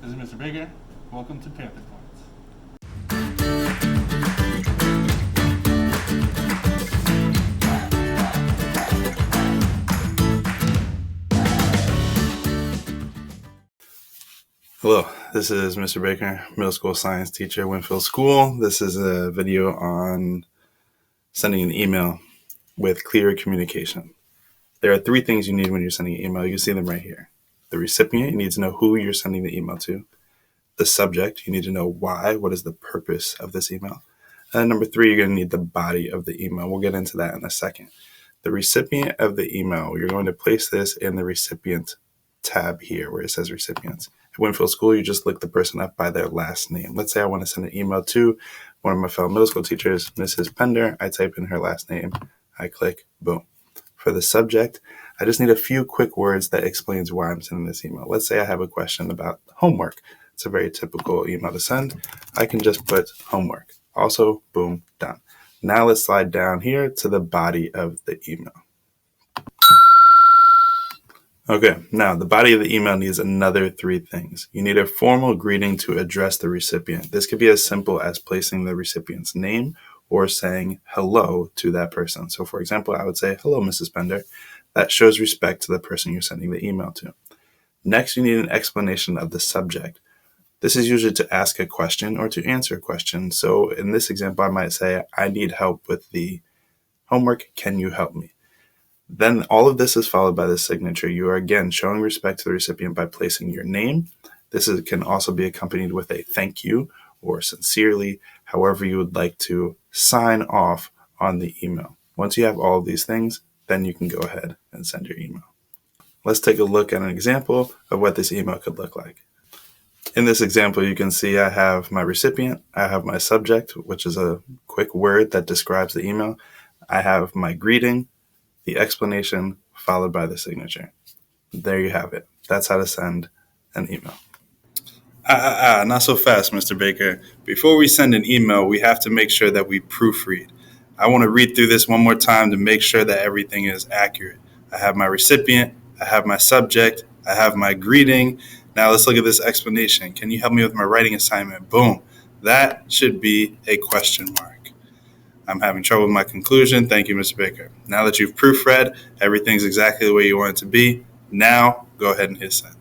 This is Mr. Baker. Welcome to Panther Points. Hello, this is Mr. Baker, middle school science teacher, Winfield School. This is a video on sending an email with clear communication. There are three things you need when you're sending an email. You can see them right here. The recipient, you need to know who you're sending the email to. The subject, you need to know why, what is the purpose of this email. And number three, you're going to need the body of the email. We'll get into that in a second. The recipient of the email, you're going to place this in the recipient tab here where it says recipients. At Winfield School, you just look the person up by their last name. Let's say I want to send an email to one of my fellow middle school teachers, Mrs. Panther. I type in her last name. I click, boom. For the subject, I just need a few quick words that explains why I'm sending this email. Let's say I have a question about homework. It's a very typical email to send. I can just put homework. Also, boom, done. Now let's slide down here to the body of the email. Okay, now the body of the email needs another three things. You need a formal greeting to address the recipient. This could be as simple as placing the recipient's name or saying hello to that person. So for example, I would say, hello, Mrs. Pender. That shows respect to the person you're sending the email to. Next, you need an explanation of the subject. This is usually to ask a question or to answer a question. So in this example, I might say, I need help with the homework. Can you help me? Then all of this is followed by the signature. You are again showing respect to the recipient by placing your name. Can also be accompanied with a thank you or sincerely, however you would like to sign off on the email. Once you have all of these things, then you can go ahead and send your email. Let's take a look at an example of what this email could look like. In this example, you can see I have my recipient, I have my subject, which is a quick word that describes the email. I have my greeting, the explanation, followed by the signature. There you have it. That's how to send an email. Not so fast, Mr. Baker. Before we send an email, we have to make sure that we proofread. I want to read through this one more time to make sure that everything is accurate. I have my recipient, I have my subject, I have my greeting. Now let's look at this explanation. Can you help me with my writing assignment? Boom. That should be a question mark. I'm having trouble with my conclusion. Thank you, Mr. Baker. Now that you've proofread, everything's exactly the way you want it to be. Now, go ahead and hit send.